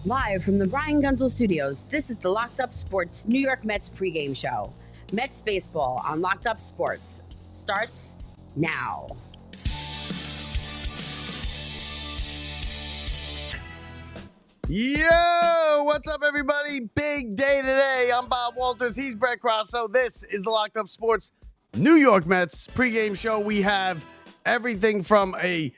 Live from the Brian Gunzel Studios, this is the Locked Up Sports New York Mets pregame show. Mets baseball on Locked Up Sports starts now. Yo, what's up, everybody? Big day today. I'm Bob Walters. He's Brett Crosso. This is the Locked Up Sports New York Mets pregame show. We have everything from an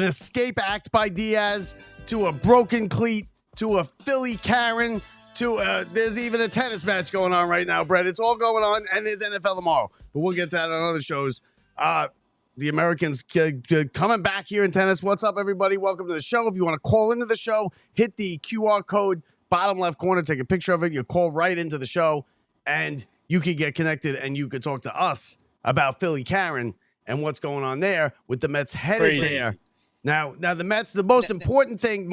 escape act by Diaz to a broken cleat to a Philly Karen to there's even a tennis match going on right now, Brett. It's all going on, and there's NFL tomorrow. But we'll get to that on other shows. The Americans coming back here in tennis. What's up, everybody? Welcome to the show. If you want to call into the show, hit the QR code, bottom left corner, take a picture of it. You call right into the show, and you can get connected, and you can talk to us about Philly Karen and what's going on there with the Mets headed there. Now the Mets, the most important thing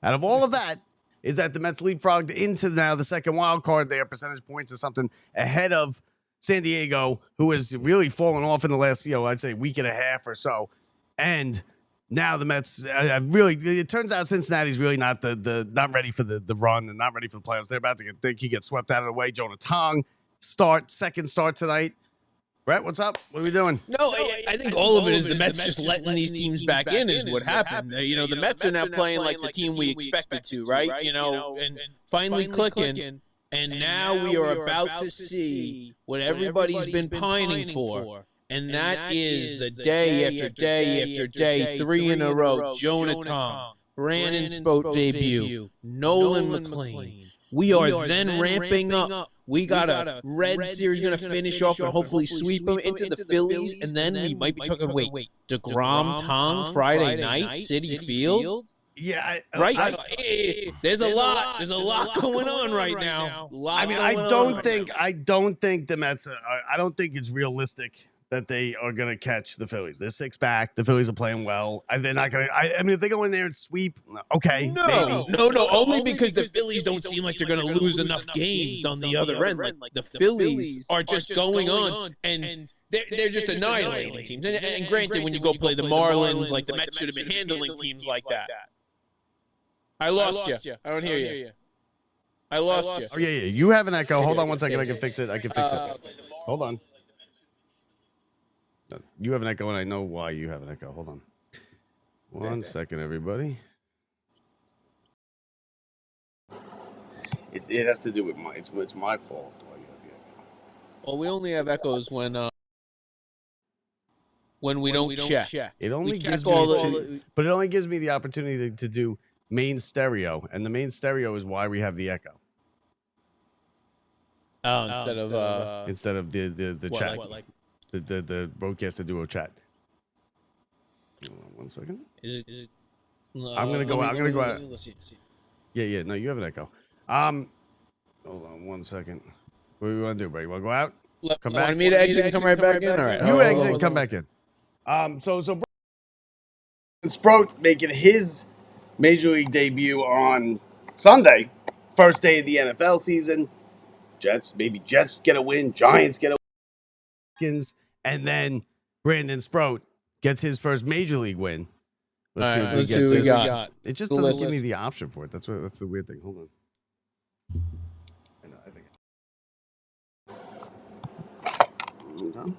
out of all of that is that the Mets leapfrogged into now the second wild card. Their percentage points or something ahead of San Diego, who has really fallen off in the last, I'd say week and a half or so. And now the Mets really, it turns out Cincinnati's really not not ready for the run and not ready for the playoffs. They're about to get swept out of the way. Jonah Tong second start tonight. Brett, what's up? What are we doing? No, I think all of it is the Mets just letting these teams back in is what happened. The Mets are now playing like the team we expected to, right? And finally clicking. And now we are about to see what everybody's been pining for. And that is the day after day after day, 3 in a row, Jonah Tong, Brandon Spote debut, Nolan McLean. We are then ramping up. We got a Red Series going to finish off and hopefully sweep them into the Phillies. And then we might be talking, DeGrom, Tong, Friday night, Citi Field? Yeah, right. There's a lot. There's a lot going on right now. I don't think the Mets. I don't think it's realistic that they are going to catch the Phillies. They're 6 back. The Phillies are playing well. They're not going to. I mean, if they go in there and sweep, okay. No. Only because the Phillies don't seem like they're going to lose enough games on the other end. Like the Phillies are just going on and. They're just annihilating teams. And granted, when you go play the Marlins, like the Mets should have been handling teams like that. I lost you. I don't hear you. I lost you. Oh, yeah. You have an echo. Hold on one second. I can fix it. Hold on. You have an echo, and I know why you have an echo. Hold on. One second, everybody. It has to do with it's my fault why you have the echo. Well, we only have echoes when we don't check. It only gives me but it only gives me the opportunity to do main stereo, and the main stereo is why we have the echo. Instead of the chat. The broadcaster duo chat. Hold on one second. Is it I'm gonna go out. Yeah. No, you have an echo. Hold on one second. What do you want to do, bro? You want to go out? Come back. Want me to exit and come right back in? All right. You exit and come back in. So Sprout making his Major League debut on Sunday, first day of the NFL season. Jets get a win. Giants get a win. And then Brandon Sprout gets his first Major League win. Let's see what we got. It just doesn't give me the option for it. That's the weird thing. Hold on.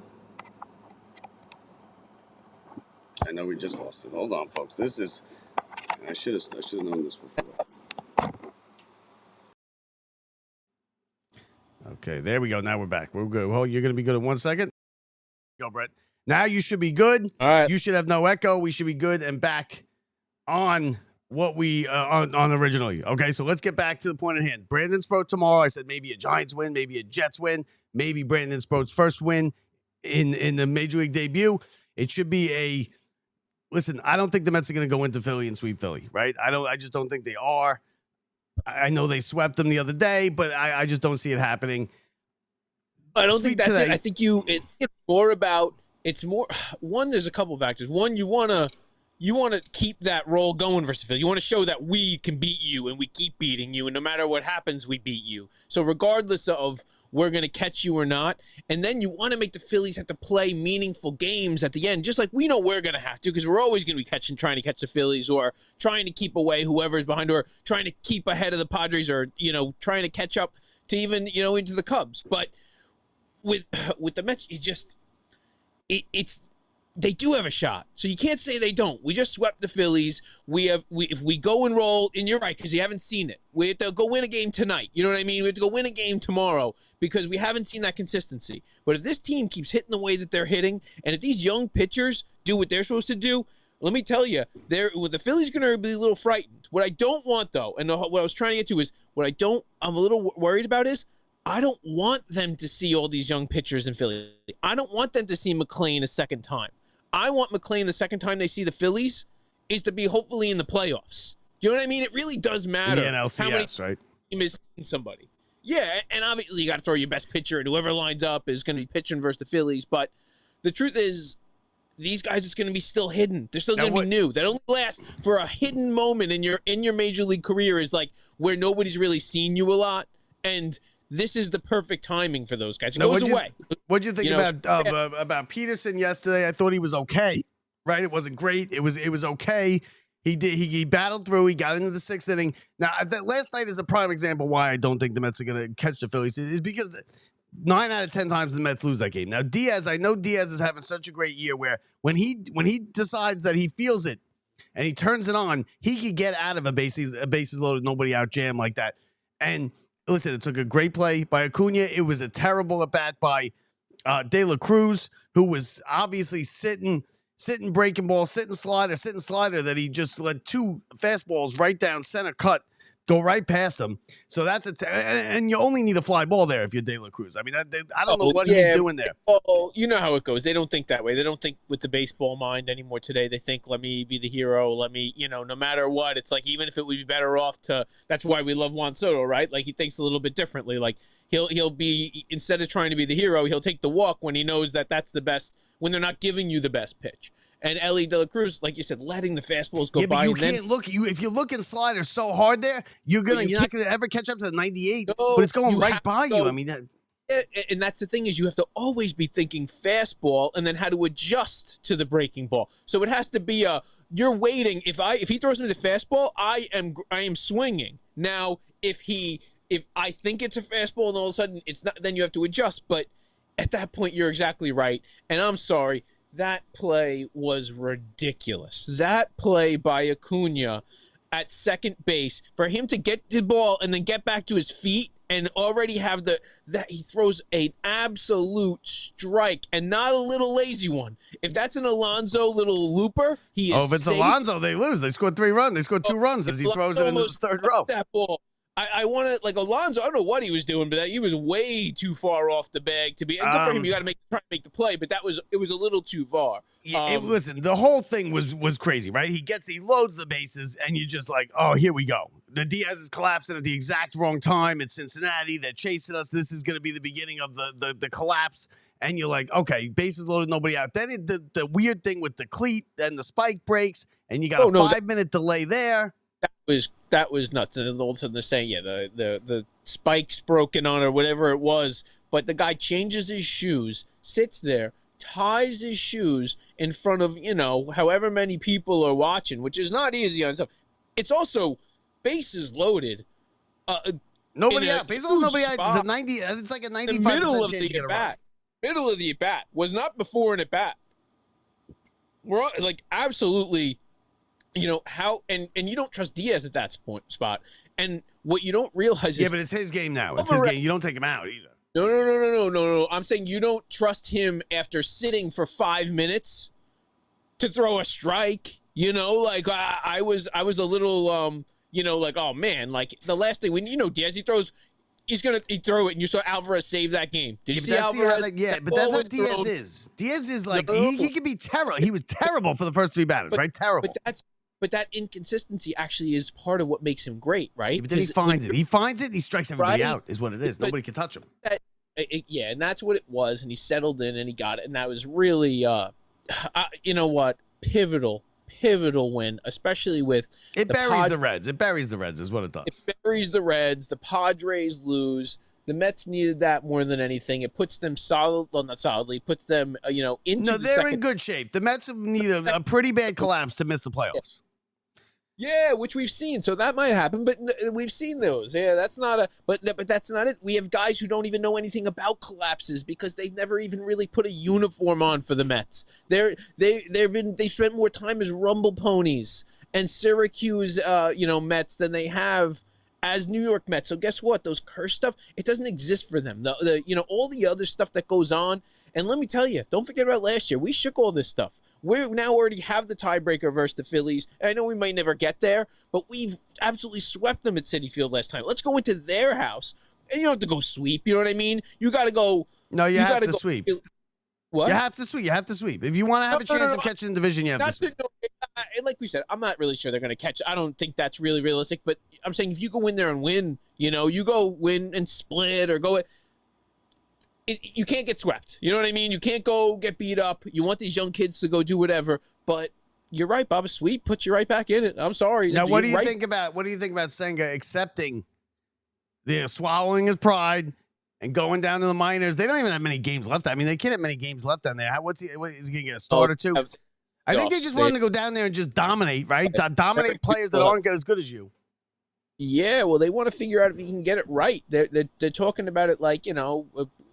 I know we just lost it. Hold on, folks. I should have known this before. Okay, there we go. Now we're back. We're good. Well, you're going to be good in 1 second. Go, Brett. Now you should be good. All right. You should have no echo. We should be good and back on what we on originally. Okay, so let's get back to the point at hand. Brandon Sprout tomorrow. I said maybe a Giants win, maybe a Jets win, maybe Brandon Sprout's first win in the Major League debut. It should be listen, I don't think the Mets are going to go into Philly and sweep Philly, right? I just don't think they are. I know they swept them the other day, but I just don't see it happening. I don't think that's it. I think it's more about, there's a couple factors. One, you want to you want to keep that role going versus the Phillies. You want to show that we can beat you and we keep beating you, and no matter what happens, we beat you. So regardless of we're going to catch you or not, and then you want to make the Phillies have to play meaningful games at the end, just like we know we're going to have to, because we're always going to be trying to catch the Phillies, or trying to keep away whoever's behind, or trying to keep ahead of the Padres, or trying to catch up to even into the Cubs. But with the Mets, it's they do have a shot, so you can't say they don't. We just swept the Phillies. If we go and roll, and you're right, because you haven't seen it. We have to go win a game tonight. You know what I mean? We have to go win a game tomorrow because we haven't seen that consistency. But if this team keeps hitting the way that they're hitting, and if these young pitchers do what they're supposed to do, let me tell you, the Phillies are going to be a little frightened. What I don't want, though, and what I was trying to get to is I'm a little worried about is I don't want them to see all these young pitchers in Philly. I don't want them to see McClain a second time. I want McClain the second time they see the Phillies is to be hopefully in the playoffs. Do you know what I mean? It really does matter how many right? Team is seeing somebody. Yeah, and obviously you got to throw your best pitcher, and whoever lines up is going to be pitching versus the Phillies. But the truth is, these guys are going to be still hidden. They're still going to be new. That only lasts for a hidden moment in your major league career, is like where nobody's really seen you a lot, and this is the perfect timing for those guys. It goes away. What'd you think about Peterson yesterday? I thought he was okay. Right? It wasn't great. It was okay. He battled through. He got into the 6th inning. Now, last night is a prime example why I don't think the Mets are going to catch the Phillies. Is because 9 out of 10 times the Mets lose that game. Now, I know Diaz is having such a great year where when he decides that he feels it and he turns it on, he could get out of a bases loaded, nobody out jam like that. And listen, it took a great play by Acuna. It was a terrible at bat by De La Cruz, who was obviously sitting breaking ball, sitting slider, that he just let 2 fastballs right down center cut go right past him. So that's and you only need a fly ball there if you're De La Cruz. I mean, I don't know what he's doing there. Oh, you know how it goes. They don't think that way. They don't think with the baseball mind anymore today. They think, let me be the hero. Let me, no matter what. It's like, even if it would be better off that's why we love Juan Soto, right? Like, he thinks a little bit differently. Like, he'll be, instead of trying to be the hero, he'll take the walk when he knows that that's the best, when they're not giving you the best pitch. And Ellie De La Cruz, like you said, letting the fastballs go by. But you can't look. If you're looking sliders so hard there, you're not gonna ever catch up to the 98. But it's going right by you. I mean, and that's the thing, is you have to always be thinking fastball, and then how to adjust to the breaking ball. So it has to be you're waiting. If he throws me the fastball, I am swinging. Now, if I think it's a fastball and all of a sudden it's not, then you have to adjust. But at that point, you're exactly right. And I'm sorry. That play was ridiculous. That play by Acuna at second base, for him to get the ball and then get back to his feet and already have that he throws an absolute strike, and not a little lazy one. If that's an Alonso little looper, he is if it's safe. Alonso, they lose. They scored 3 runs. They scored 2 runs as he throws it in the 3rd row. That ball. I want to, like, Alonso, I don't know what he was doing, but he was way too far off the bag to be. And good for him, you got to try to make the play, but it was a little too far. Listen, the whole thing was crazy, right? He loads the bases, and you're just like, oh, here we go. The Diaz is collapsing at the exact wrong time. It's Cincinnati. They're chasing us. This is going to be the beginning of the collapse. And you're like, okay, bases loaded, nobody out. Then the weird thing with the cleat and the spike breaks, and you got a 5-minute delay there. That was nuts. And then all of a sudden they're saying, the spike's broken on, or whatever it was. But the guy changes his shoes, sits there, ties his shoes in front of, however many people are watching, which is not easy on stuff. It's also bases loaded. Nobody out. Bases loaded, nobody out. It's a 90. It's like a 95% chance to get a run. Middle of the at bat was not before an at bat. We're like absolutely. How and you don't trust Diaz at that spot. And what you don't realize is, but it's his game now. It's his game. You don't take him out either. No. I'm saying you don't trust him after sitting for 5 minutes to throw a strike. I was a little like, oh man, like the last thing when Diaz, he throws. He'd throw it, and you saw Alvarez save that game. Did you see Alvarez? But that's what Diaz is. Diaz is like, he can be terrible. He was terrible for the first 3 batters, right? Terrible. But that inconsistency actually is part of what makes him great, right? But then he finds it. He finds it, and he strikes everybody out, is what it is. Nobody can touch him. And that's what it was, and he settled in, and he got it, and that was really, pivotal pivotal win, especially with it buries the Reds. It buries the Reds is what it does. It buries the Reds. The Padres lose. The Mets needed that more than anything. It puts them not solidly, puts them, into no, the they're second. in good shape. The Mets need a pretty bad collapse to miss the playoffs. Yeah, which we've seen. So that might happen, but we've seen those. Yeah, that's not but that's not it. We have guys who don't even know anything about collapses because they've never even really put a uniform on for the Mets. They spent more time as rumble ponies and Syracuse, Mets than they have as New York Mets. So guess what? Those curse stuff, it doesn't exist for them. All the other stuff that goes on. And let me tell you, don't forget about last year. We shook all this stuff. We now already have the tiebreaker versus the Phillies. And I know we might never get there, but we've absolutely swept them at Citi Field last time. Let's go into their house. And you don't have to go sweep. You know what I mean? You got to go. No, you have to sweep. What? You have to sweep. You have to sweep. If you want to have a chance of catching the division, you have to sweep. Like we said, I'm not really sure they're going to catch. I don't think that's really realistic. But I'm saying if you go in there and win, you go win and split or go. You can't get swept. You know what I mean? You can't go get beat up. You want these young kids to go do whatever. But you're right, Bob. A sweep puts you right back in it. I'm sorry. Now, what do you think about Senga accepting, swallowing his pride and going down to the minors? They don't even have many games left. I mean, they can't have many games left down there. Is he going to get a start or two? I think they just want him to go down there and just dominate, right? Dominate players that aren't as good as you. Yeah, well, they want to figure out if he can get it right. They're talking about it like,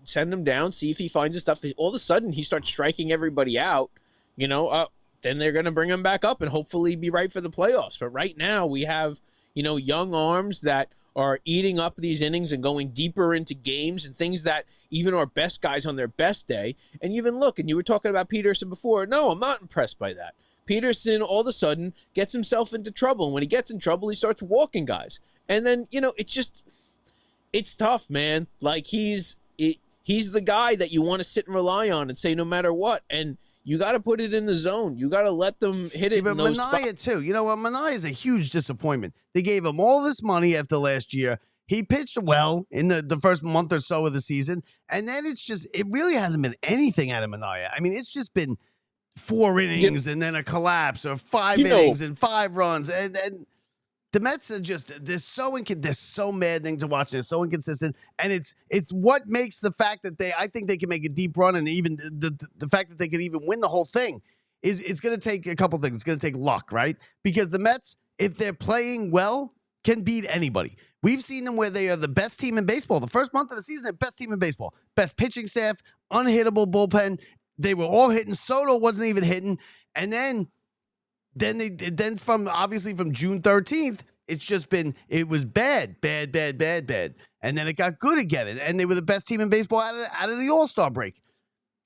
send him down, see if he finds his stuff. All of a sudden, he starts striking everybody out, then they're going to bring him back up and hopefully be right for the playoffs. But right now, we have, young arms that are eating up these innings and going deeper into games and things that even our best guys on their best day. And even look, and you were talking about Peterson before. No, I'm not impressed by that. Peterson all of a sudden gets himself into trouble. And when he gets in trouble, he starts walking guys. And then, it's tough, man. Like he's the guy that you want to sit and rely on and say no matter what. And you got to put it in the zone. You got to let them hit it. But Manaea, too. You know what? Manaea is a huge disappointment. They gave him all this money after last year. He pitched well in the first month or so of the season. And then it really hasn't been anything out of Manaea. I mean, it's just been 4 innings and then a collapse, or 5 innings and 5 runs. And the Mets are they're so maddening to watch. They're so inconsistent. And it's what makes the fact that I think they can make a deep run, and even the fact that they can even win the whole thing is it's going to take a couple things. It's going to take luck, right? Because the Mets, if they're playing well, can beat anybody. We've seen them where they are the best team in baseball. The first month of the season, they're best team in baseball. Best pitching staff, unhittable bullpen. They were all hitting. Soto wasn't even hitting. And then from June 13th, it was bad. And then it got good again. And they were the best team in baseball out of the All-Star break.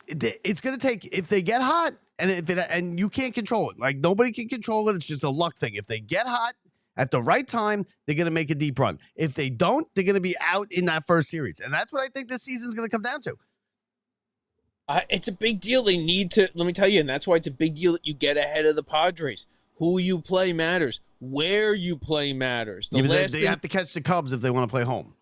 It's going to take, if they get hot, and you can't control it. Like, nobody can control it. It's just a luck thing. If they get hot at the right time, they're going to make a deep run. If they don't, they're going to be out in that first series. And that's what I think this season's going to come down to. It's a big deal. They need to, let me tell you, and that's why it's a big deal that you get ahead of the Padres. Who you play matters. Where you play matters. They have to catch the Cubs if they want to play home.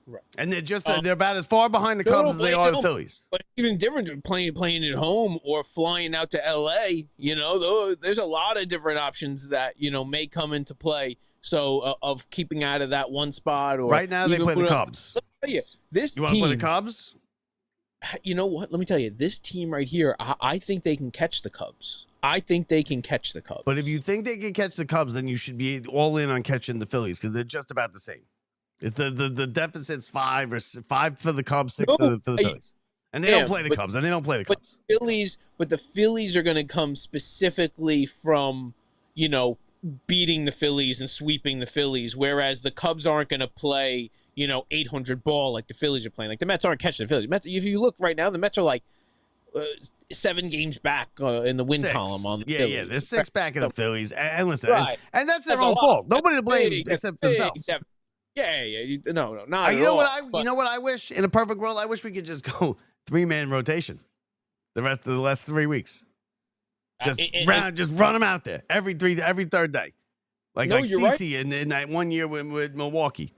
Right. And they're about as far behind the Cubs as they are the Phillies. But even different playing at home or flying out to L.A., there's a lot of different options that, may come into play. So of keeping out of that one spot. Or right now they play the Cubs. Let me tell you, you want to play the Cubs? You know what? Let me tell you, this team right here, I think they can catch the Cubs. But if you think they can catch the Cubs, then you should be all in on catching the Phillies because they're just about the same. If the deficit's 5 for the Cubs, 6 for the Phillies. And they don't play the Cubs. But the Phillies are going to come specifically from, beating the Phillies and sweeping the Phillies, whereas the Cubs aren't going to play, 800 ball like the Phillies are playing. Like the Mets aren't catching the Phillies. Mets, if you look right now, the Mets are like 7 games back in the win column on the Phillies. Yeah, they're 6 back of the Phillies. And listen, and that's their own fault. Nobody to blame except themselves. Yeah. No, not at you know all. You know what I wish? In a perfect world, I wish we could just go 3-man rotation the rest of the last 3 weeks. Just run them out there every third day. Like CeCe in that one year with Milwaukee.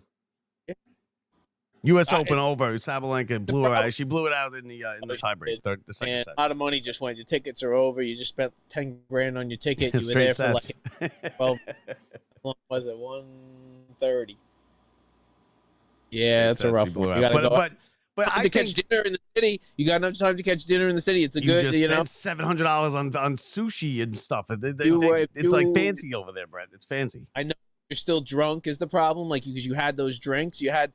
U.S. Open over. Sabalenka blew her out. She blew it out in the tiebreak, the second set. A lot of money just went. Your tickets are over. You just spent $10,000 on your ticket. You were there sets. for like 12. How long was it? 1:30. Yeah, that's a rough one. You gotta go. But I catch dinner in the city. You got enough time to catch dinner in the city. It's a good, you spent $700 on sushi and stuff. It's like fancy over there, Brett. It's fancy. I know you're still drunk is the problem. Like because you had those drinks, you had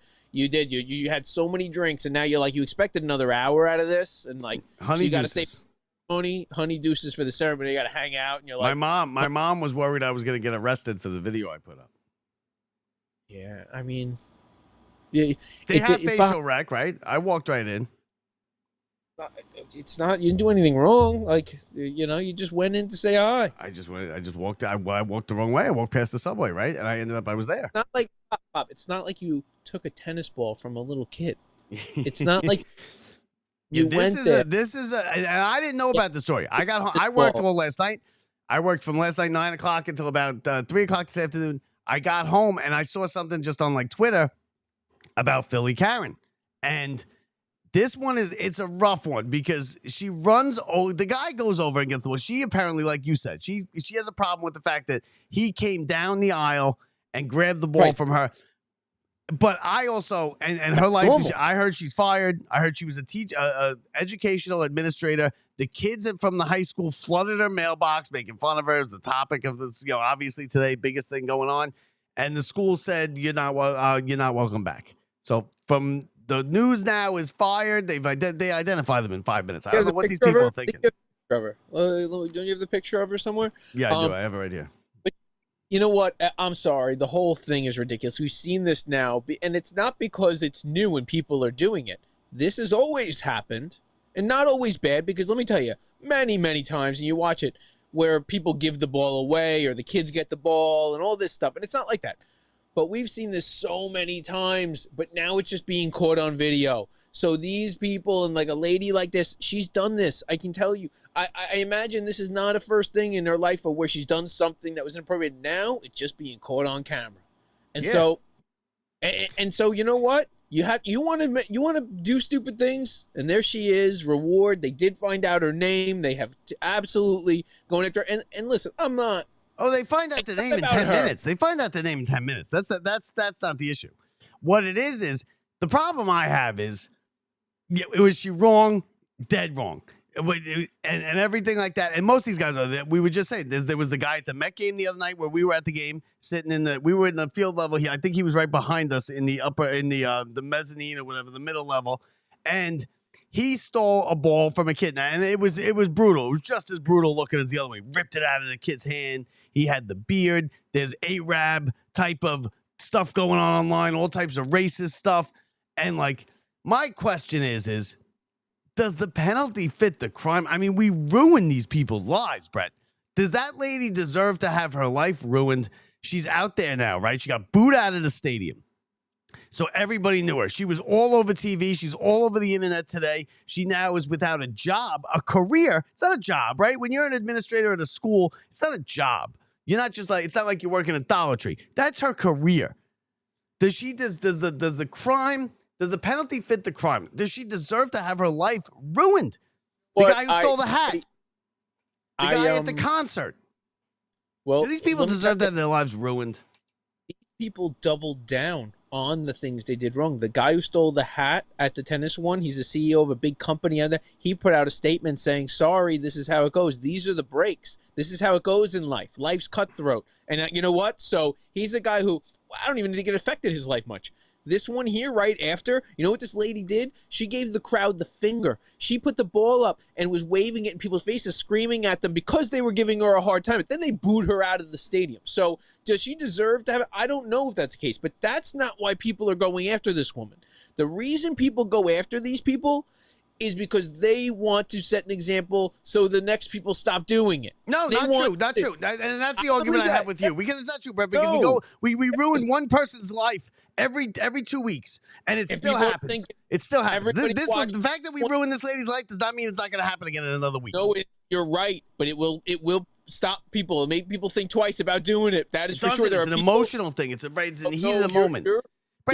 so many drinks, and now you expected another hour out of this, and so you got to stay. Honey deuces for the ceremony. You got to hang out, and you're like, my mom was worried I was going to get arrested for the video I put up. Yeah, I mean. Yeah, they have facial rec, right? I walked right in. It's not. You didn't do anything wrong. You just went in to say hi. I just walked. I walked the wrong way. I walked past the subway, right, and I ended up. I was there. It's not like you took a tennis ball from a little kid. It's not like you went there. And I didn't know about the story. I got home. I worked all last night. I worked from last night 9 o'clock until about 3 o'clock this afternoon. I got home and I saw something just on Twitter about Philly Karen. And this one it's a rough one because she runs. The guy goes over against the wall. She apparently, like you said, she has a problem with the fact that he came down the aisle and grabbed the ball from her. But I also, and her life, I heard she's fired. I heard she was a educational administrator. The kids from the high school flooded her mailbox, making fun of her. It was the topic of this, obviously today, biggest thing going on. And the school said, you're not welcome back. So from the news now is fired. They identify them in 5 minutes. I don't know what these people are thinking. Trevor, don't you have the picture of her somewhere? Yeah, I do. I have it right here. But you know what? I'm sorry. The whole thing is ridiculous. We've seen this now, and it's not because it's new and people are doing it. This has always happened, and not always bad, because let me tell you, many, many times, and you watch it, where people give the ball away or the kids get the ball and all this stuff, and it's not like that. But we've seen this so many times, but now it's just being caught on video. So these people and a lady like this, she's done this. I can tell you. I imagine this is not a first thing in her life or where she's done something that was inappropriate. Now it's just being caught on camera. And so you know what? You want to do stupid things, and there she is. Reward. They did find out her name. They have absolutely going after her. And listen, I'm not. Oh, they find out the name in 10 minutes. They find out the name in 10 minutes. That's not the issue. What it is the problem I have is, was she wrong? Dead wrong. And everything like that. And most of these guys we were just saying, there was the guy at the Met game the other night where we were at the game, we were in the field level. I think he was right behind us in the mezzanine or whatever, the middle level. And he stole a ball from a kid, and it was brutal. It was just as brutal looking as the other one. He ripped it out of the kid's hand. He had the beard. There's Arab type of stuff going on online, all types of racist stuff. And my question is does the penalty fit the crime? I mean, we ruin these people's lives, Brett. Does that lady deserve to have her life ruined? She's out there now, right? She got booed out of the stadium. So everybody knew her. She was all over TV. She's all over the internet today. She now is without a job, a career. It's not a job, right? When you're an administrator at a school, it's not a job. You're not just it's not like you're working at Dollar Tree. That's her career. Does the penalty fit the crime? Does she deserve to have her life ruined? The guy who stole the hat. The guy at the concert. Well, do these people deserve to have their lives ruined? People doubled down on the things they did wrong. The guy who stole the hat at the tennis one, he's the CEO of a big company. He put out a statement saying, sorry, this is how it goes. These are the breaks. This is how it goes in life. Life's cutthroat. And you know what? So he's a guy who, I don't even think it affected his life much. This one here right after, you know what this lady did? She gave the crowd the finger. She put the ball up and was waving it in people's faces, screaming at them because they were giving her a hard time. But then they booed her out of the stadium. So does she deserve to have it? I don't know if that's the case, but that's not why people are going after this woman. The reason people go after these people is because they want to set an example so the next people stop doing it. No, not true. And that's the argument I have with you. Because it's not true, Brett. Because we ruin one person's life every 2 weeks, and it still happens. It still happens. The fact that we ruin this lady's life does not mean it's not going to happen again in another week. No, you're right, but it will stop people and make people think twice about doing it. That is for sure. It's an emotional thing. It's in the heat of the moment.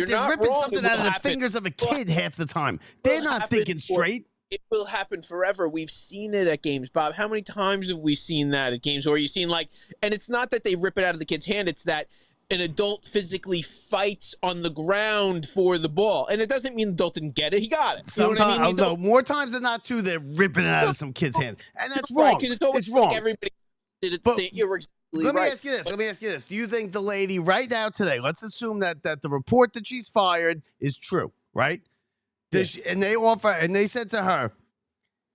Right, they're ripping wrong. something out of the fingers of a kid half the time. They're not thinking straight. It will happen forever. We've seen it at games, Bob. How many times have we seen that at games where you've seen and it's not that they rip it out of the kid's hand, it's that an adult physically fights on the ground for the ball. And it doesn't mean the adult didn't get it. He got it. Sometimes, although more times than not, too, they're ripping it out of some kid's hand. And that's wrong. Right, it's wrong. Everybody did it the same. You're exactly Let me right. ask you this. Let me ask you this. Do you think the lady right now today, let's assume that the report that she's fired is true, right? And they said to her,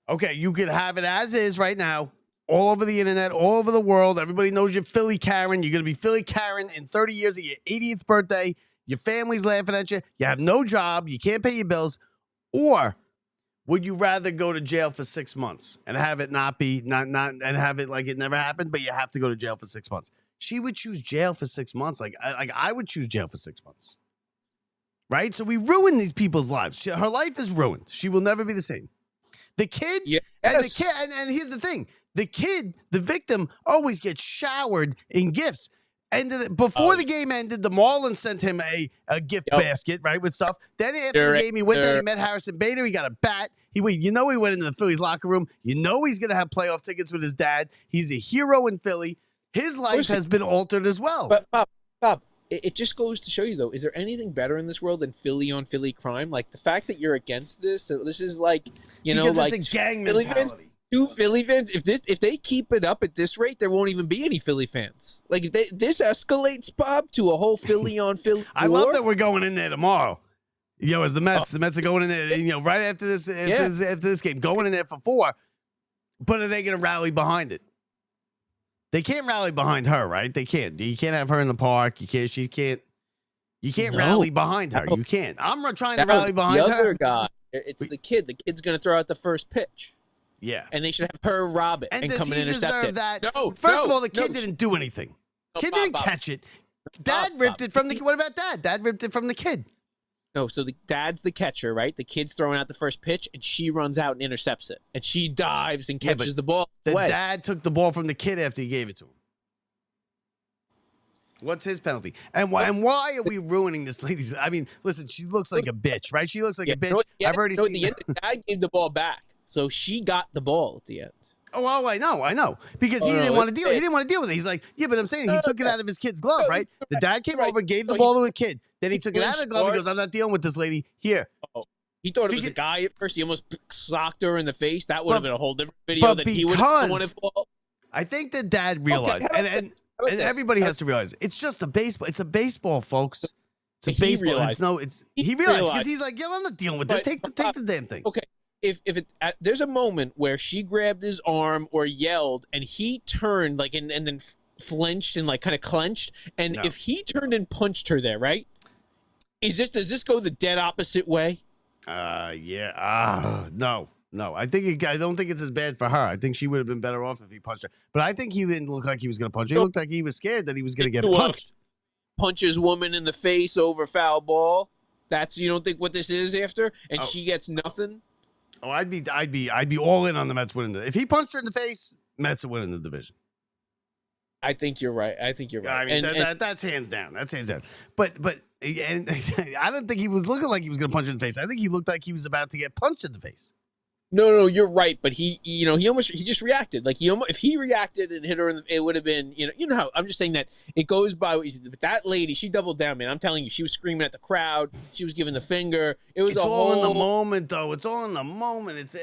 okay, you could have it as is right now, all over the internet, all over the world. Everybody knows you're Philly Karen. You're going to be Philly Karen in 30 years at your 80th birthday. Your family's laughing at you. You have no job. You can't pay your bills. Or would you rather go to jail for 6 months and have it not and have it like it never happened, but you have to go to jail for 6 months? She would choose jail for 6 months. Like I would choose jail for 6 months. Right? So we ruin these people's lives. Her life is ruined. She will never be the same. The kid, yes. and here's the thing. The kid, the victim, always gets showered in gifts. And before the game ended, the Marlins sent him a gift basket, right, with stuff. Then after the game, he went there, he met Harrison Bader. He got a bat. He went into the Phillies locker room. You know he's going to have playoff tickets with his dad. He's a hero in Philly. His life has been altered as well. But, Bob, it just goes to show you, though, is there anything better in this world than Philly on Philly crime? Like, the fact that you're against this, this is like, because it's a gang mentality. Two Philly fans. If they keep it up at this rate, there won't even be any Philly fans. Like if this escalates, Bob, to a whole Philly on Philly. I love that we're going in there tomorrow. As the Mets, the Mets are going in there. Right after this game, going in there for 4. But are they going to rally behind it? They can't rally behind her, right? They can't. You can't have her in the park. You can't. She can't. You can't rally behind her. You can't. I'm trying to rally behind her. The other guy. It's the kid. The kid's going to throw out the first pitch. Yeah. And they should have her rob it and come and intercept it. That? No, First of all, the kid didn't do anything. Kid didn't catch it. Dad ripped it from the kid. What about Dad? Dad ripped it from the kid. No, so the dad's the catcher, right? The kid's throwing out the first pitch, and she runs out and intercepts it. And she dives and catches the ball. The dad took the ball from the kid after he gave it to him. What's his penalty? And why are we ruining this lady's? I mean, listen, she looks like a bitch, right? She looks like a bitch. I've already seen the dad gave the ball back. So she got the ball at the end. Oh, I know. Because he didn't want to deal. He didn't want to deal with it. He's like, yeah, but I'm saying he took it out of his kid's glove, right? The dad came over, gave the ball to a kid. Then he took it out of the glove. He goes, I'm not dealing with this lady. Here. Oh, he thought it was a guy at first. He almost socked her in the face. That would have been a whole different video. That he would have wanted ball. I think the dad realized, and everybody has to realize, it's just a baseball. It's a baseball, folks. It's a baseball. He realized because he's like, yeah, I'm not dealing with this. Take the damn thing. Okay. If there's a moment where she grabbed his arm or yelled and he turned and then flinched and kind of clenched, and if he turned and punched her there, right? Does this go the dead opposite way? Yeah. No. I don't think it's as bad for her. I think she would have been better off if he punched her. But I think he didn't look like he was going to punch her. He looked like he was scared that he was going to get punched. Punches woman in the face over foul ball. You don't think what this is after? And she gets nothing? Oh, I'd be all in on the Mets winning. If he punched her in the face, Mets are winning the division. I think you're right. I mean, that's hands down. But I don't think he was looking like he was going to punch her in the face. I think he looked like he was about to get punched in the face. No, you're right. But he just reacted. If he reacted and hit her, it would have been, how I'm just saying that it goes by what you said. But that lady, she doubled down, man. I'm telling you, she was screaming at the crowd. She was giving the finger. It's all in the moment, though. It's all in the moment.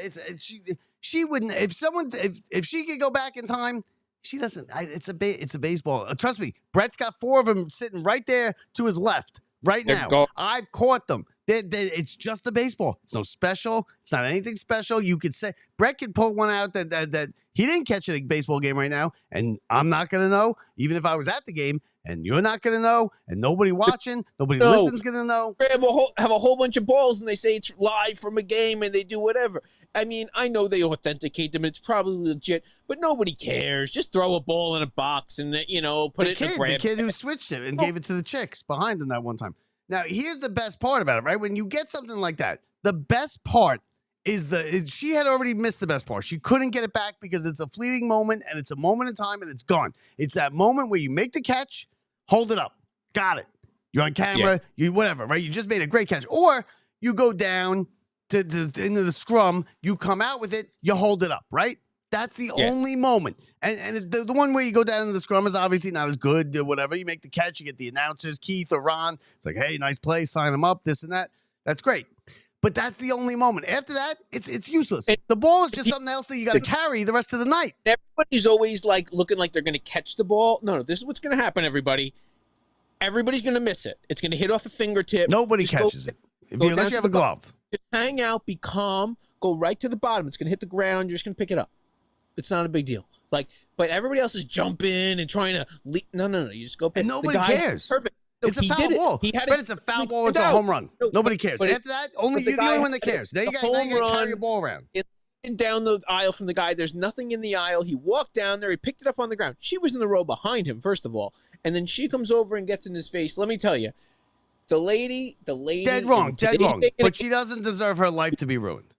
She wouldn't, if she could go back in time, she doesn't. It's a baseball. Trust me, Brett's got 4 of them sitting right there to his left right now. I've caught them. It's just a baseball. It's no special. It's not anything special. You could say Brett could pull one out that he didn't catch a baseball game right now, and I'm not going to know, even if I was at the game, and you're not going to know, and nobody watching, nobody listening's going to know. Have a whole bunch of balls, and they say it's live from a game, and they do whatever. I mean, I know they authenticate them. It's probably legit, but nobody cares. Just throw a ball in a box and, put it in a grab. The kid who switched it and gave it to the chicks behind him that one time. Now, here's the best part about it, right? When you get something like that, the best part is she had already missed the best part. She couldn't get it back because it's a fleeting moment and it's a moment in time and it's gone. It's that moment where you make the catch, hold it up. Got it. You're on camera. You whatever, right? You just made a great catch. Or you go down to into the scrum. You come out with it. You hold it up, right? That's the only moment. And the one where you go down into the scrum is obviously not as good or whatever. You make the catch. You get the announcers, Keith or Ron. It's like, hey, nice play. Sign them up, this and that. That's great. But that's the only moment. After that, it's useless. The ball is just something else that you got to carry the rest of the night. Everybody's always like looking like they're going to catch the ball. No, this is what's going to happen, everybody. Everybody's going to miss it. It's going to hit off a fingertip. Nobody catches it. Unless you have a glove. Just hang out, be calm, go right to the bottom. It's going to hit the ground. You're just going to pick it up. It's not a big deal. Like, but everybody else is jumping and trying to leap. No. You just go pick. And nobody cares. Perfect. No, it's a foul ball. It's a foul ball. It's a home run. Nobody cares. But after that, you're the only one that cares. Now you got to carry your ball around. Down the aisle from the guy. There's nothing in the aisle. He walked down there. He picked it up on the ground. She was in the row behind him, first of all. And then she comes over and gets in his face. Let me tell you, the lady. Dead wrong. But she doesn't deserve her life to be ruined.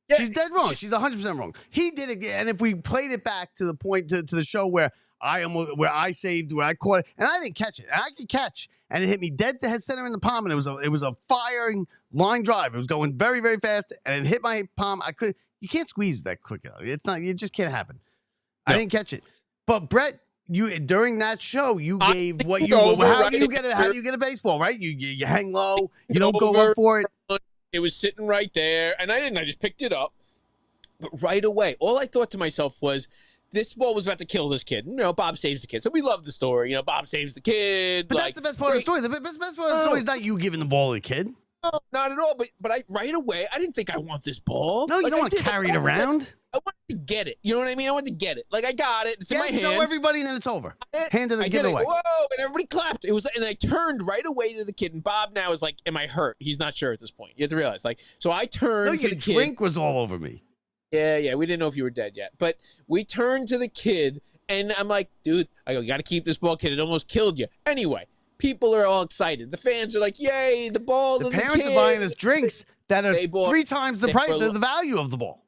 Yeah, she's dead wrong. She's 100% wrong. He did it, and if we played it back to the point to the show where I caught it, and I didn't catch it, and I could catch, and it hit me dead to head center in the palm, and it was a firing line drive. It was going very, very fast, and it hit my palm. You can't squeeze that quick. It's not. It just can't happen. No. I didn't catch it, but Brett. During that show, you gave how do you get a baseball, right? You hang low, you don't go up for it. It was sitting right there, and I didn't. I just picked it up. But right away, all I thought to myself was, this ball was about to kill this kid. Bob saves the kid. So we love the story. Bob saves the kid. But that's the best part of the story. The best part of the story is not you giving the ball to the kid. No, not at all. But right away, I didn't think I want this ball. No, you don't want to carry it around. I wanted to get it. You know what I mean? I wanted to get it. Like, I got it. It's in my hand. Show everybody, and then it's over. Hand it and give it away. Whoa, and everybody clapped. And I turned right away to the kid, and Bob now is like, am I hurt? He's not sure at this point. You have to realize. So I turned to the kid. Your drink was all over me. Yeah. We didn't know if you were dead yet. But we turned to the kid, and I'm like, dude, I go, you got to keep this ball, kid. It almost killed you. Anyway, people are all excited. The fans are like, yay, the ball. The parents are buying us drinks that are 3 times the price, the value of the ball.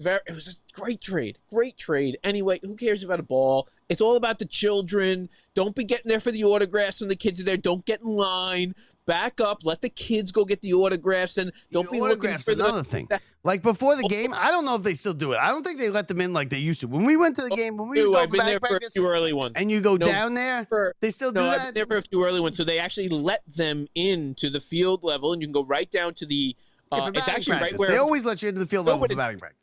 It was just great trade. Anyway, who cares about a ball? It's all about the children. Don't be getting there for the autographs when the kids are there. Don't get in line. Back up. Let the kids go get the autographs, and don't be looking for another thing. Like before the game, I don't know if they still do it. I don't think they let them in like they used to. When we went to the game, I've been there for a few early ones, and you go down there, they still do that. I've been there for a few early ones, so they actually let them into the field level, and you can go right down to the. It's actually right where they always let you into the field level for batting practice.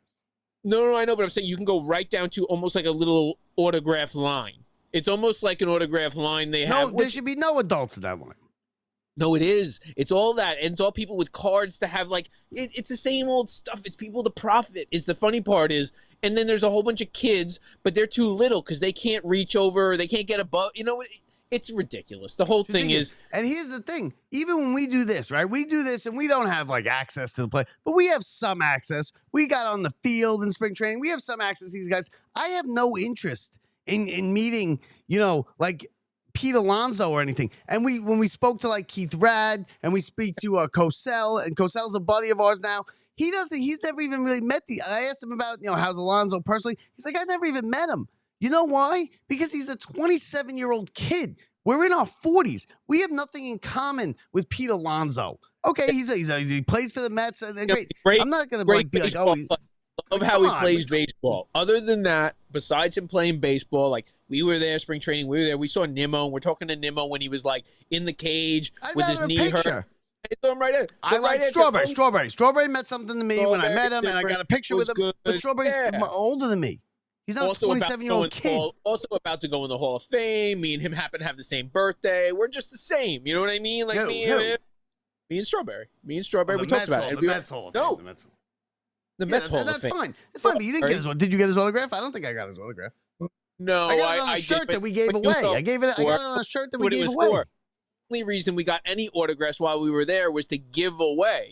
No, I know, but I'm saying you can go right down to almost like a little autograph line. It's almost like an autograph line they have. No, there should be no adults in that line. No, it is. It's all that. And it's all people with cards to have, like, it's the same old stuff. It's people to profit. It's the funny part is, and then there's a whole bunch of kids, but they're too little because they can't reach over. They can't get above. It's ridiculous. The whole thing is. And here's the thing. Even when we do this, right? We do this and we don't have like access to the play, but we have some access. We got on the field in spring training. We have some access to these guys. I have no interest in meeting, like Pete Alonso or anything. And when we spoke to like Keith Rad and we speak to Cosell, and Cosell's a buddy of ours now. He's never even really met I asked him about, how's Alonso personally. He's like, I never even met him. You know why? Because he's a 27-year-old kid. We're in our 40s. We have nothing in common with Pete Alonso. Okay, he plays for the Mets. Great. I'm not going to be like, oh. Love how he plays baseball. Other than that, besides him playing baseball, like we were there, spring training, we were there. We saw Nimmo. We're talking to Nimmo when he was like in the cage with his knee hurt. I saw him right there. I like Strawberry. Strawberry meant something to me when I met him, and I got a picture with him. But Strawberry's older than me. He's not also a 27-year-old kid. Also about to go in the Hall of Fame. Me and him happen to have the same birthday. We're just the same. You know what I mean? Like me and Strawberry. We talked about it. The Mets Hall of Fame. No. The Mets Hall of Fame. That's fine. It's fine, but you didn't get his. Did you get his autograph? I don't think I got his autograph. No, I got it on a shirt that we gave away. I got it on a shirt that we gave away. The only reason we got any autographs while we were there was to give away.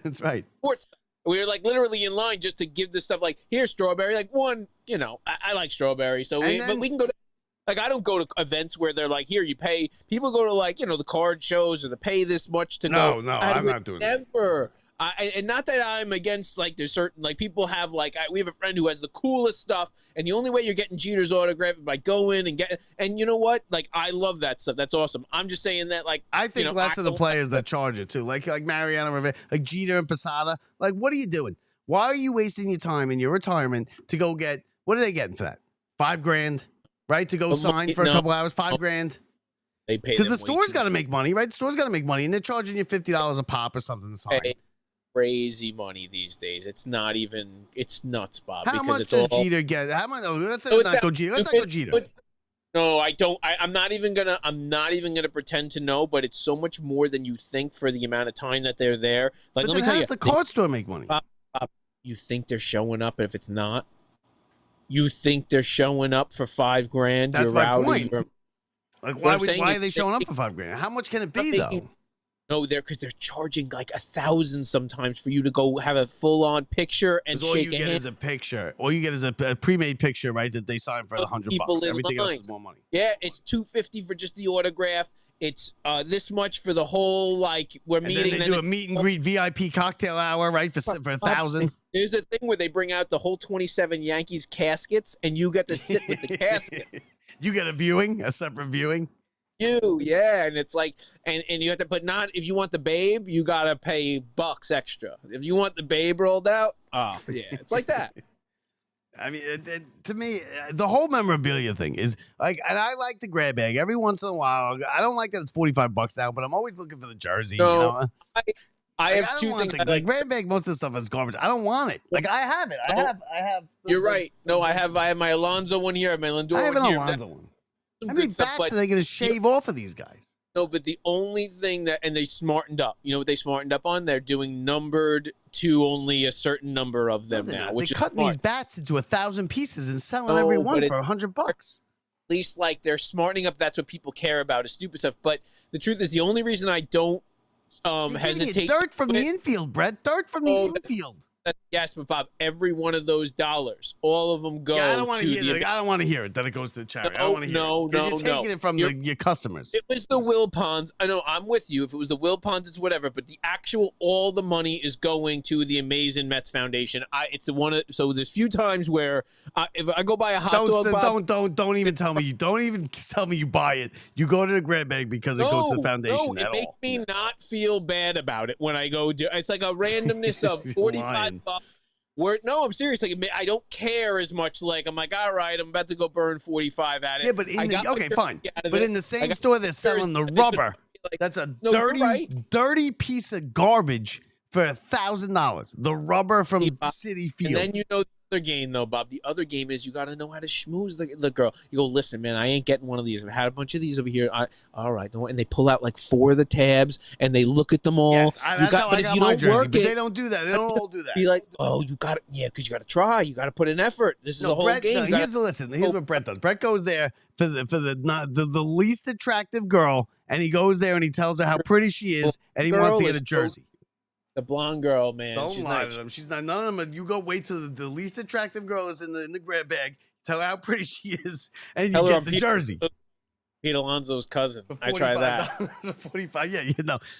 That's right. Sports. We were like literally in line just to give this stuff. Like, here's Strawberry. Like one, I like Strawberry, so but we can go to. Like, I don't go to events where they're like, here, you pay. People go to like, the card shows or to pay this much to go. No, I'm not doing that. And not that I'm against, like, there's certain, like, people have, like, we have a friend who has the coolest stuff, and the only way you're getting Jeter's autograph is by going and getting, and you know what? Like, I love that stuff. That's awesome. I'm just saying that, like, I think less of the players that charge it too, like Mariano Rivera, like Jeter and Posada. Like, what are you doing? Why are you wasting your time in your retirement to go get? What are they getting for that? $5,000, right? To go sign for a couple hours, $5,000. They pay because the store's got to make money, right? The store's got to make money, and they're charging you $50 a pop or something to sign. Crazy money these days. It's not even. It's nuts, Bob. How much does Jeter get? How much? Let's not go Jeter. Let's not go Jeter. No, I don't. I'm not even gonna pretend to know. But it's so much more than you think for the amount of time that they're there. Like, but let me tell you, the card store make money. Bob, you think they're showing up, and if it's not, you think they're showing up for $5,000. That's my point. Like, why are they showing up for $5,000? How much can it be though? No, because they're charging like $1,000 sometimes for you to go have a full-on picture and shake a hand. All you get is a picture. All you get is a pre-made picture, right? That they sign for $100. Everything else is more money. Yeah, it's $250 for just the autograph. It's this much for the whole, like, we're meeting. And they do a meet and greet VIP cocktail hour, right? For $1,000. There's a thing where they bring out the whole 27 Yankees caskets, and you get to sit with the casket. You get a separate viewing. Yeah, and it's like, and you have to put, not if you want the babe, you gotta pay bucks extra. If you want the babe rolled out, yeah, it's like that. I mean, to me, the whole memorabilia thing is like, and I like the grab bag every once in a while. I don't like that it's $45 now, but I'm always looking for the jersey. So, you know? I have two things. Like grab bag, most of the stuff is garbage. I don't want it. Like, I have it. I have. You're right. No, I have my Alonzo one here. I have my Lindor one here. I have an Alonzo one. How many bats are they going to shave off of these guys? No, but the only thing and they smartened up. You know what they smartened up on? They're doing numbered to only a certain number of them now. Which they're cutting these bats into 1,000 pieces and selling every one for $100. At least, like, they're smartening up. That's what people care about, is stupid stuff. But the truth is, the only reason I don't hesitate. Dirt from the infield, Brett. Dirt from the infield. Yes, but Bob, every one of those dollars, all of them go I don't want to hear it. I don't want to hear it that it goes to the charity. I don't want to hear it. Because you're taking it from your customers. It was the Wilpons. I know, I'm with you. If it was the Wilpons, it's whatever. But the actual, all the money is going to the Amazing Mets Foundation. So there's few times where if I go buy a hot dog, Bob, don't even tell me. Don't even tell me you buy it. You go to the grab bag because it goes to the foundation. No, it makes me not feel bad about it when I go do. It's like a randomness of 45. No, I'm serious. Like, I don't care as much. Like, I'm like, all right, I'm about to go burn 45 at it. Yeah, but fine. But in the same store, they're selling the rubber. That's a dirty piece of garbage for $1,000. The rubber from Citi Field. And then you know the other game, though, Bob. The other game is you got to know how to schmooze the girl. You go, listen, man, I ain't getting one of these. I've had a bunch of these over here. All right. And they pull out like 4 of the tabs, and they look at them all. Yes, that's how I got my jersey, but they don't do that. They don't all do that. Be like, oh, you got it. Yeah, because you got to try. You got to put in effort. This is a whole game. Here's what Brett does. Brett goes there for the least attractive girl, and he goes there and he tells her how pretty she is, and he wants to get a jersey. The blonde girl, man. Don't lie to them. She's not. None of them. You go wait till the least attractive girl is in the grab bag. Tell her how pretty she is, and you get the jersey. Pete Alonso's cousin. I try that. 45. Yeah,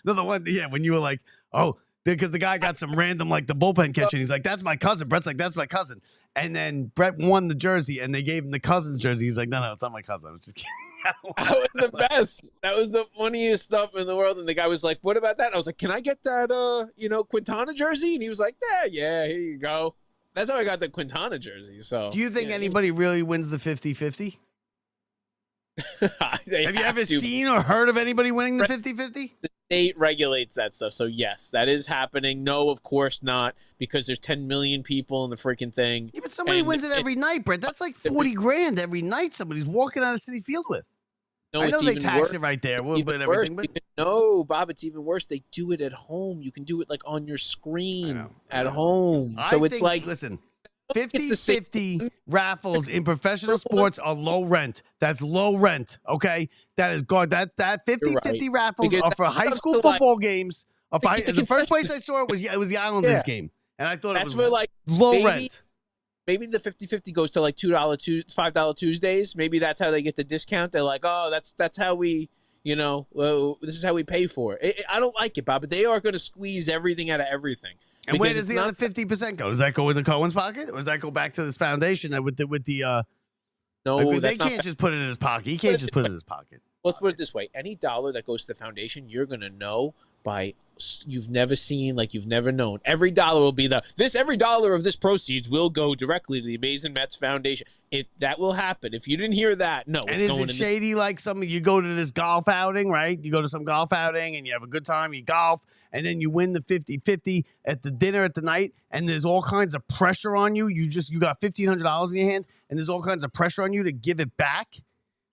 the one. Yeah, when you were like, oh, because the guy got some random, like, the bullpen catcher, and he's like, that's my cousin. Brett's like, that's my cousin. And then Brett won the jersey, and they gave him the cousin's jersey. He's like, no, it's not my cousin. I was just kidding. That was the best. That was the funniest stuff in the world. And the guy was like, what about that? And I was like, can I get that, Quintana jersey? And he was like, yeah, here you go. That's how I got the Quintana jersey. So, do you think anybody really wins the 50-50? Have you ever seen or heard of anybody winning the 50-50? The state regulates that stuff. So, yes, that is happening. No, of course not, because there's 10 million people in the freaking thing. Yeah, but somebody wins it every night, Brett. That's like $40,000 every night somebody's walking out of Citi Field with. No, I know they tax it right there, but everything. No, Bob, it's even worse. They do it at home. You can do it like on your screen at home. So it's like, listen, 50-50 raffles in professional sports are low rent. That's low rent. Okay, that is good. That 50-50 raffles are for high school football games. The first place I saw it was the Islanders game, and I thought it was for like low rent. Maybe the 50-50 goes to like $5 Tuesdays. Maybe that's how they get the discount. They're like, oh, that's how we, This is how we pay for it. I don't like it, Bob, but they are going to squeeze everything out of everything. And where does the other 50% go? Does that go in the Cohen's pocket, or does that go back to this foundation that with the? No, they can't just put it in his pocket. He can't just put it in his pocket. Let's put it this way: any dollar that goes to the foundation, you're going to know by you've never seen, like you've never known. Every dollar will be every dollar of this proceeds will go directly to the Amazing Mets Foundation. That will happen. If you didn't hear that, no. And is it shady like you go to this golf outing, right? You go to some golf outing and you have a good time, you golf, and then you win the 50-50 at the dinner at the night, and there's all kinds of pressure on you. You got $1,500 in your hand, and there's all kinds of pressure on you to give it back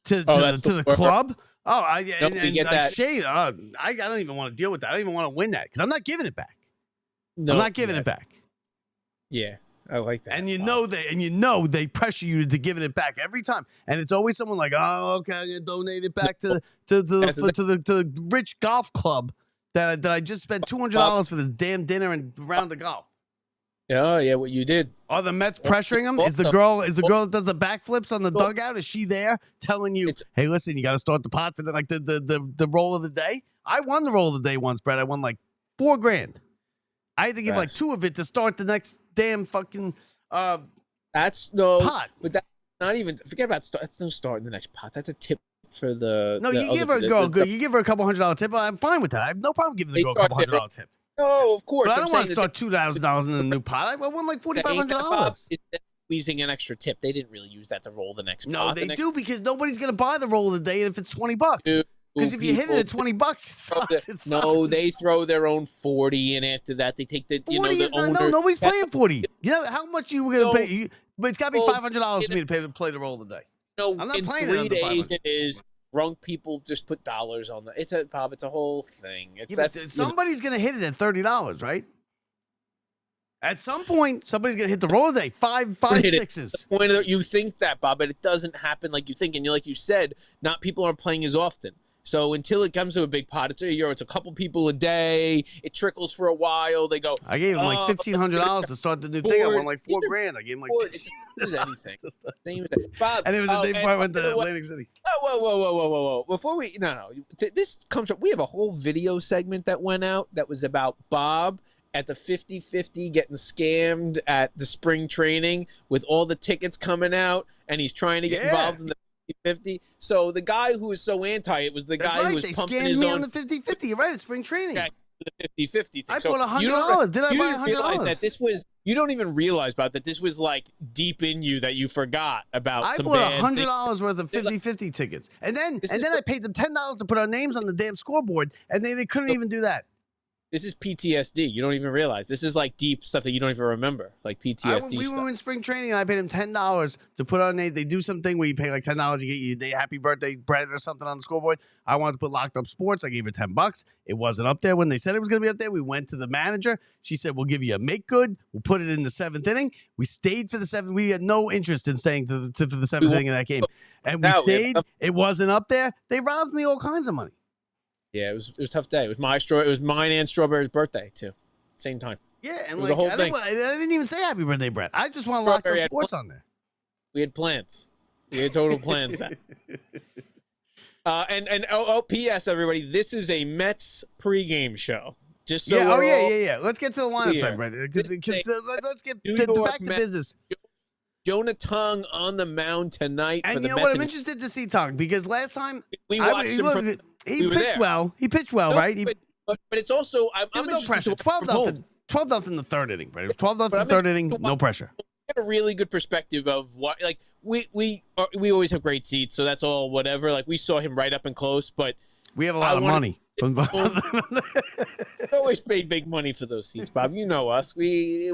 to the club. Oh, get that. Shade. I don't even want to deal with that. I don't even want to win that because I'm not giving it back. No, I'm not giving it back. Yeah, I like that. And they pressure you to giving it back every time. And it's always someone like, oh, okay, I'm gonna donate it back to the rich golf club that I just spent $200 for this damn dinner and round of golf. Oh yeah, what you did? Are the Mets pressuring him? Is the girl that does the backflips on the dugout? Is she there telling you, "Hey, listen, you got to start the pot for the roll of the day"? I won the roll of the day once, Brett. I won like $4,000. I had to give like 2 of it to start the next damn fucking That's no pot. But that's not even. Forget about start. That's no start in the next pot. That's a tip for the. No, you give her a girl good. You give her a $200 tip. I'm fine with that. I have no problem giving the girl a $200 tip. No, of course. But I don't want to start $2,000 in the new pot. I won like $4,500. It's squeezing an extra tip. They didn't really use that to roll the next pot. No, they do because nobody's going to buy the roll of the day if it's $20. Because if you hit it at $20, it sucks. No, they throw their own 40, and after that, they take the 40 is not, no, nobody's paying 40. You know how much you were going to pay? But it's got to be $500 for me to play the roll of the day. No, I'm not in playing 3 days it is. Drunk people just put dollars on that. It's a whole thing. Somebody's going to hit it at $30, right? At some point, somebody's going to hit the roll of the day. Five sixes. You think that, Bob, but it doesn't happen like you think. And like you said, not people aren't playing as often. So until it comes to a big pot, it's a couple people a day. It trickles for a while. They go. I gave him like $1,500 to start the new thing. I won like $4,000. I gave him like. It's anything. Same thing. Bob, and it was the day before I went to Atlantic City. Whoa! Before this comes up. We have a whole video segment that went out that was about Bob at the 50-50 getting scammed at the spring training with all the tickets coming out, and he's trying to get involved in the 50-50. So the guy who was so anti it was the guy who was pumping his own. They scammed me on the 50-50. You're right, it's spring training. The 50-50 thing. I bought $100. Did I buy $100? That this was. You don't even realize about that. This was like deep in you that you forgot about. I bought $100 worth of 50-50 tickets, and then I paid them $10 to put our names on the damn scoreboard, and they couldn't even do that. This is PTSD. You don't even realize. This is like deep stuff that you don't even remember, like PTSD stuff. We were in spring training, and I paid him $10 to put on. They do something where you pay like $10 to get you a happy birthday bread or something on the scoreboard. I wanted to put Locked Up Sports. I gave her $10. It wasn't up there when they said it was going to be up there. We went to the manager. She said, "We'll give you a make good. We'll put it in the 7th inning." We stayed for the 7th. We had no interest in staying for the 7th inning of that game, and we stayed. It wasn't up there. They robbed me all kinds of money. Yeah, it was a tough day. It was mine and Strawberry's birthday too, same time. Yeah, and like the whole thing. I didn't even say happy birthday, Brett. I just want to Lock Up Sports on there. We had plans. We had total plans. P.S. everybody, this is a Mets pregame show. Just so yeah. Let's get to the lineup time, Brett. Because let's get back to business. Jonah Tong on the mound tonight. And for the you know Mets what? I'm interested to see Tong because last time we watched him. He pitched well. He pitched well, right? But it's also I'm no pressure. 12-0 in the 3rd inning, right? It was 12-0 in the 3rd inning. No pressure. Get a really good perspective of what we always have great seats, so that's all whatever. Like we saw him right up and close, but we have a lot of money. We always pay big money for those seats, Bob. You know us. We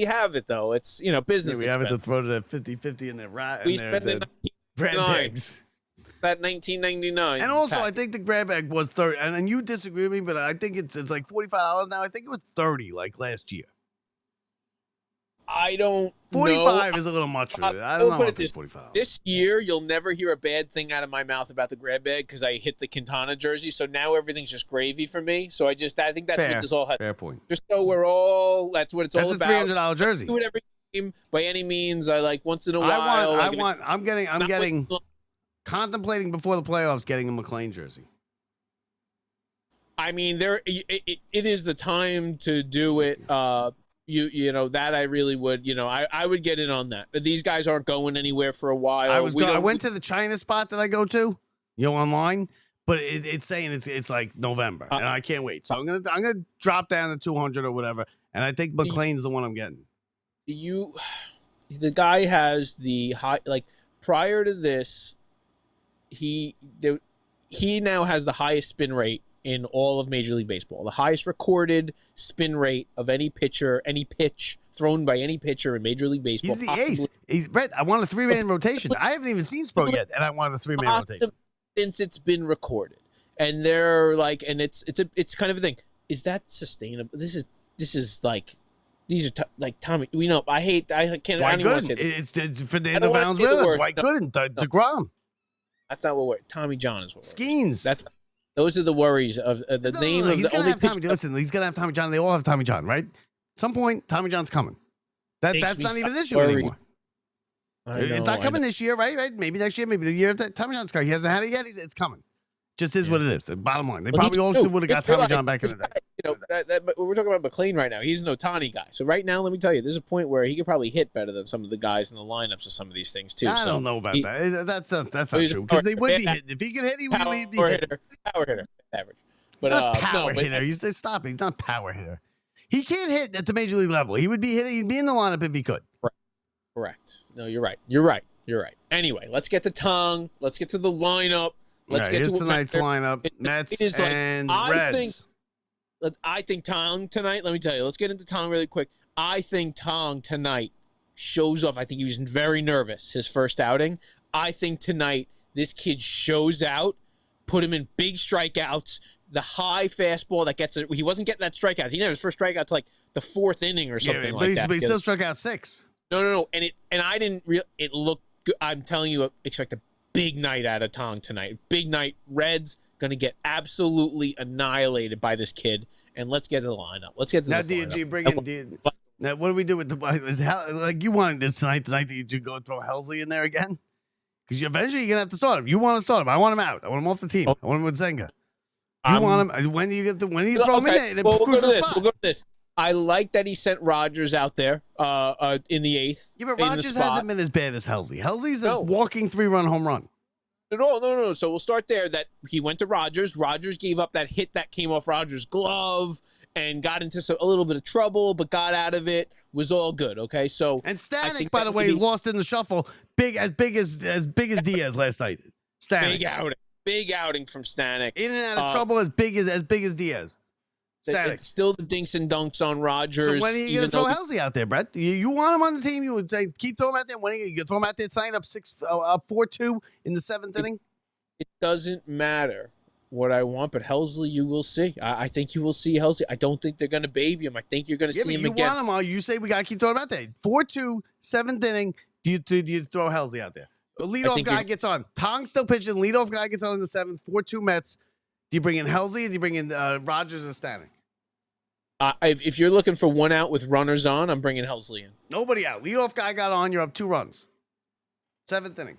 have it though. It's business. We have it to throw to the 50-50 in the we spend the brand eggs. That 1999. And also, I think the grab bag was 30. And you disagree with me, but I think it's like $45 now. I think it was 30 like last year. I don't 45 is a little much for it. I don't know. This year, you'll never hear a bad thing out of my mouth about the grab bag because I hit the Quintana jersey. So now everything's just gravy for me. So I think that's what this all has. Fair point. Just so that's what it's all about. That's a $300 jersey. Do it every game by any means. I like once in a while. I'm getting contemplating before the playoffs getting a McLean jersey. I mean, it is the time to do it. You know that I really would. You know, I would get in on that. These guys aren't going anywhere for a while. I went to the China spot that I go to, online, but it's saying it's like November, and I can't wait. So I'm gonna drop down to 200 or whatever, and I think McLean's the one I'm getting. The guy has the high, like, prior to this, he now has the highest spin rate in all of Major League Baseball, the highest recorded spin rate of any pitch thrown by any pitcher in Major League Baseball. He's the ace. Brett, I want a 3-man rotation. I haven't even seen Sproul yet, and I want a 3-man rotation since it's been recorded. And they're like, and it's kind of a thing. Is that sustainable? This is like, these are like Tommy. We know. I can't. Why I don't even want to say It's Fernando Valenzuela. Why couldn't DeGrom? That's not what we're. Tommy John is what. Skeens. Those are the worries of the name of the only pitcher. Listen, he's gonna have Tommy John. They all have Tommy John, right? At some point, Tommy John's coming. That's not even an issue anymore. It's not coming this year, right? Maybe next year, maybe the year that Tommy John's coming. He hasn't had it yet. It's coming. Just is what it is. The bottom line. They probably all would have got Tommy John back in the day. You know, but we're talking about McLean right now. He's an Otani guy. So right now, let me tell you, there's a point where he could probably hit better than some of the guys in the lineups of some of these things too. I don't know about that. That's not true, because they would be hitting. If he could hit, he would be hitting. Power hitter, average. But not power hitter. He's not a power hitter. He can't hit at the major league level. He would be hitting. He'd be in the lineup if he could. Correct. No, you're right. Anyway, let's get to Tong. Let's get to the lineup. Let's get to tonight's lineup. Mets and Reds. I think Tong tonight, let me tell you, let's get into Tong really quick. I think Tong tonight shows off. I think he was very nervous his first outing. I think tonight this kid shows out, put him in big strikeouts, the high fastball that gets it. He wasn't getting that strikeout. He never his first strikeout to like the fourth inning or something like that. But he still struck out 6. No. And I didn't it looked good. I'm telling you, expect a big night out of Tong tonight. Big night. Reds going to get absolutely annihilated by this kid. And let's get to the lineup. Let's get to this lineup. Do you bring in? Now, what do we do with like you wanted this tonight? Tonight that you go throw Helsley in there again? Because eventually you're gonna have to start him. You want to start him? I want him out. I want him off the team. I want him with Zenga. You want him? When do you throw him in there? We'll go to this. I like that he sent Rogers out there in the 8th. Yeah, but Rogers hasn't been as bad as Helsley. Helsley's a walking 3-run home run. No. So we'll start there. That he went to Rogers. Rogers gave up that hit that came off Rogers' glove and got into a little bit of trouble, but got out of it. Was all good. Okay, so and Stanek, by the way, is lost in the shuffle. Big as Diaz last night. Stanek. Big outing from Stanek. In and out of trouble as big as Diaz. Stanek. It's still the dinks and dunks on Rogers. So when are you going to throw Helsley out there, Brett? You want him on the team? You would say keep throwing him out there. When are you going to throw him out there? Sign up 4-2 in the 7th inning. It doesn't matter what I want, but Helsley, you will see. I think you will see Helsley. I don't think they're going to baby him. I think you're going to see him again. You want him? You say we got to keep throwing him out there. 4-2, 7th inning. Do you throw Helsley out there? The leadoff guy gets on. Tong's still pitching. Leadoff guy gets on in the 7th. 4-2 Mets. Do you bring in Helsley or do you bring in Rogers or Stanek? If you're looking for one out with runners on, I'm bringing Helsley in. Nobody out. Leadoff guy got on. You're up 2 runs. 7th inning.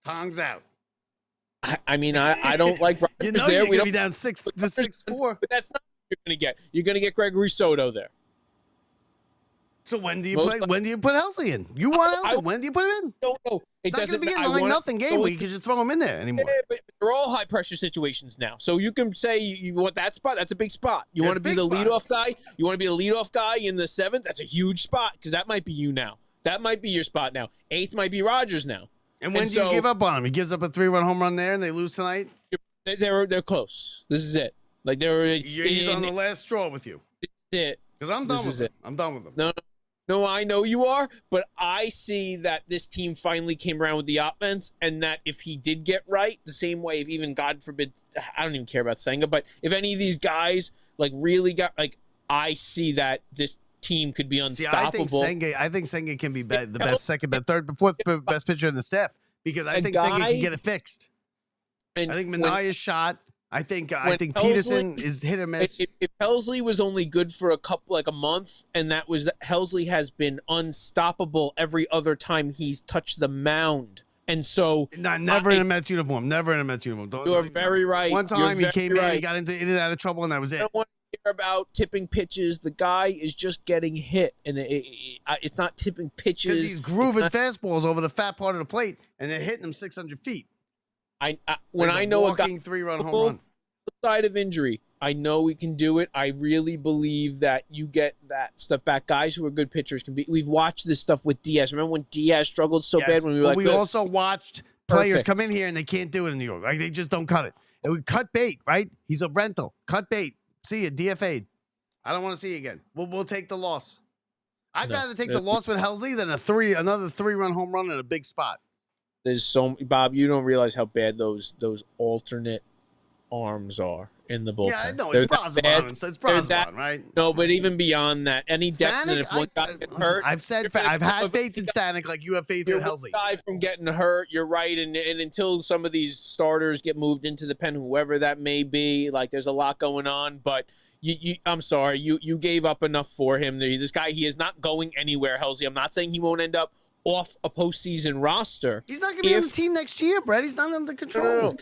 Tong's out. I mean, I don't like Rogers you know there. You're going to be down 6-4. But that's not what you're going to get. You're going to get Gregory Soto there. So when do you play? When do you put Helsley in? You want Helsley? When do you put him in? No. It's not going to be a 9-0 game where you can just throw him in there anymore. Yeah, but they're all high pressure situations now. So you can say you want that spot. That's a big spot. You want to be the leadoff guy. You want to be the leadoff guy in the 7th. That's a huge spot because that might be you now. That might be your spot now. 8th might be Rogers now. And when do you give up on him? He gives up a 3-run home run there, and they lose tonight. They're close. This is it. Like he's on the last straw with you. It because I'm done with him. I'm done with him. No, I know you are, but I see that this team finally came around with the offense, and that if he did get right, the same way, if even, God forbid, I don't even care about Senga, but if any of these guys really got, I see that this team could be unstoppable. See, I think Senga can be the best second, third, fourth best pitcher in the staff because I think Senga can get it fixed. I think Manaya's shot. I think Peterson is hit or miss. If Helsley was only good for a month, and Helsley has been unstoppable every other time he's touched the mound And so never in a Mets uniform. Never in a Mets uniform. You're very right. One time he came in, he got in and out of trouble, and that was it. I don't want to hear about tipping pitches. The guy is just getting hit, and it's not tipping pitches. Because he's grooving fastballs over the fat part of the plate, and they're hitting him 600 feet. When I know a guy 3-run home run side of injury, I know we can do it. I really believe that you get that stuff back. Guys who are good pitchers can be. We've watched this stuff with Diaz. Remember when Diaz struggled so bad when we were we also watched players come in here and they can't do it in New York. Like they just don't cut it. And we cut bait, right? He's a rental. Cut bait. See you, DFA'd. I don't want to see you again. We'll take the loss. I'd rather take the loss with Helsley than another 3-run home run in a big spot. There's Bob, you don't realize how bad those alternate arms are in the bullpen. Yeah, I know. It's Brosman. It's Brosman, right? No, but even beyond that, any depth, and if one guy gets hurt, I've had faith in Stanek like you have faith in Helsley. Guy from getting hurt, you're right, and until some of these starters get moved into the pen, whoever that may be, like there's a lot going on, but I'm sorry, you gave up enough for him. This guy, he is not going anywhere, Helsley. I'm not saying he won't end up off a postseason roster. He's not going to be on the team next year, Brett. He's not under control.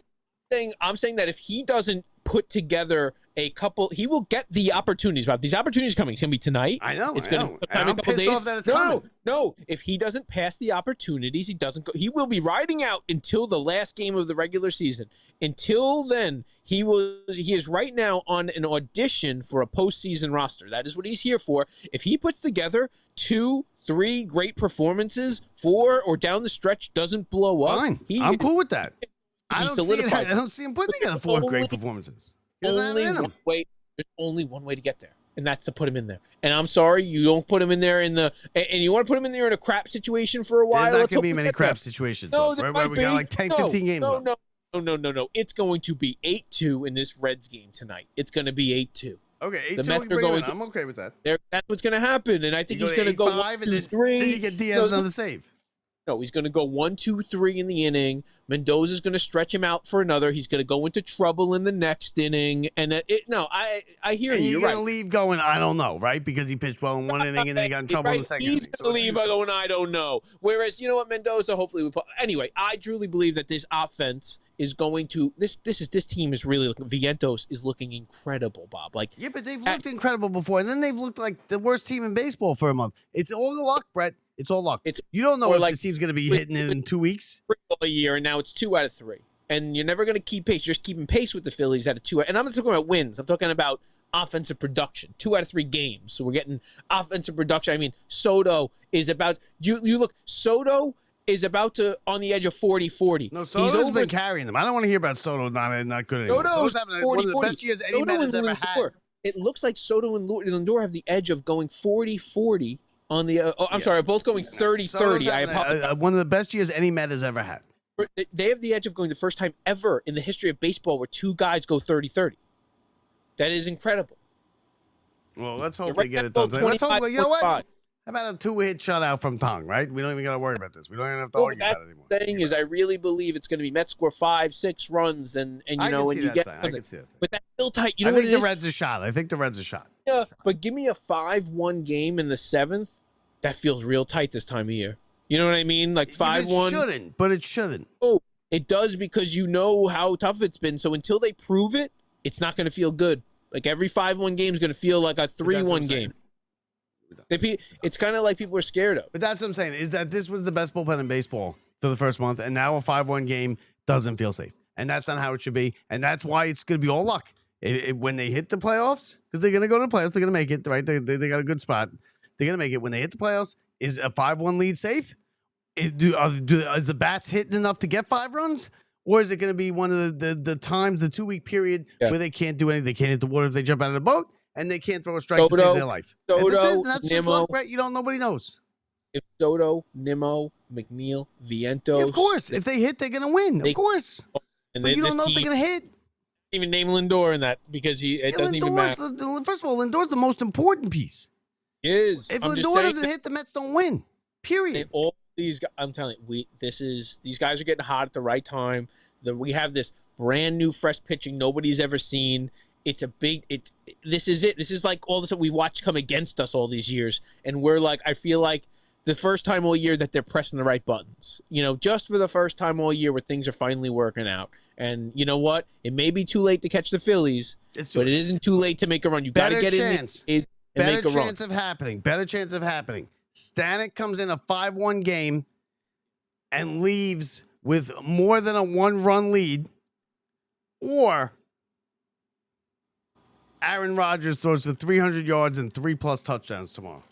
No. I'm saying that if he doesn't put together a couple, he will get the opportunities. Bob, these opportunities coming. It's going to be tonight. I know. It's going to come in a couple days. No. If he doesn't pass the opportunities, he doesn't go. He will be riding out until the last game of the regular season. Until then, he is right now on an audition for a postseason roster. That is what he's here for. If he puts together 2-3 great performances, 4 or down the stretch doesn't blow up. Fine. I'm cool with that. I don't see him putting together 4 great performances. There's only one way to get there, and that's to put him in there. And I'm sorry, you don't put him in there and you want to put him in there in a crap situation for a while. There's not going to be many crap situations. No, we got like 10, 15 games left. No. It's going to be 8-2 in this Reds game tonight. It's going to be 8-2. Okay, 8-2. I'm okay with that. That's what's going to happen, and I think he's going to go 1-2-3. Then you get Diaz another save. No, he's going to go 1-2-3 in the inning. Mendoza's going to stretch him out for another. He's going to go into trouble in the next inning. And I hear you. You're going to leave going, I don't know, right? Because he pitched well in one inning and then he got in trouble in the second inning. He's going to leave going, I don't know. Whereas, you know what, Mendoza, hopefully anyway, I truly believe that this offense is going to this team is really looking. Vientos is looking incredible, Bob. Yeah, but they've looked incredible before, and then they've looked like the worst team in baseball for a month. It's all the luck, Brett. It's all luck. You don't know if this team's going to be hitting in 2 weeks. A year, and now it's 2 out of 3. And you're never going to keep pace. You're just keeping pace with the Phillies at a 2. And I'm not talking about wins. I'm talking about offensive production. 2 out of 3 games. So we're getting offensive production. I mean, Soto is about you look, Soto is about to on the edge of 40-40. No, Soto's been carrying them. I don't want to hear about Soto not good anymore. Soto's having one of the best years any man has ever had. It looks like Soto and Lindor have the edge of going 40-40 on the sorry, both going 30-30. I apologize. One of the best years any Met has ever had. They have the edge of going the first time ever in the history of baseball where 2 guys go 30-30. That is incredible. Well, let's hope they get it done. Let's hope, you know what? How about a 2-hit shutout from Tong, right? We don't even got to worry about this. We don't even have to argue about it anymore. The thing is, I really believe it's going to be Mets score 5-6 runs, and you know, when you get I can see that. But that's still tight. You know I what think the Reds are shot. I think the Reds are shot. Yeah, but give me a 5-1 game in the 7th. That feels real tight this time of year. You know what I mean? Like 5-1. It shouldn't. Oh, it does because you know how tough it's been. So until they prove it, it's not going to feel good. Like every 5-1 game is going to feel like a 3-1 game. It's kind of like people are scared of. But that's what I'm saying, is that this was the best bullpen in baseball for the first month, and now a 5-1 game doesn't feel safe. And that's not how it should be. And that's why it's going to be all luck. When they hit the playoffs, because they're going to go to the playoffs, they're going to make it, right? They got a good spot. They're going to make it. When they hit the playoffs, is a 5-1 lead safe? Is the bats hitting enough to get 5 runs? Or is it going to be one of the times, the 2-week period, where they can't do anything? They can't hit the water if they jump out of the boat, and they can't throw a strike to save their life. That's just luck, right? Nobody knows. If Soto, Nimmo, McNeil, Vientos. Yeah, of course. If they hit, they're going to win. Of course. But you don't know if they're going to hit. Even name Lindor in that because it doesn't even matter. First of all, Lindor's the most important piece. Is if Lindor doesn't hit, the Mets don't win. Period. All these guys, I'm telling you, these guys are getting hot at the right time. We have this brand new, fresh pitching nobody's ever seen. It's a big. This is it. This is like all the stuff we watched come against us all these years, and we're like, I feel like the first time all year that they're pressing the right buttons. Just for the first time all year where things are finally working out. And you know what? It may be too late to catch the Phillies, but it isn't too late to make a run. You got to get in there and make a run. Better chance of happening. Stanek comes in a 5-1 game and leaves with more than a 1-run lead, or Aaron Rodgers throws for 300 yards and 3+ touchdowns tomorrow.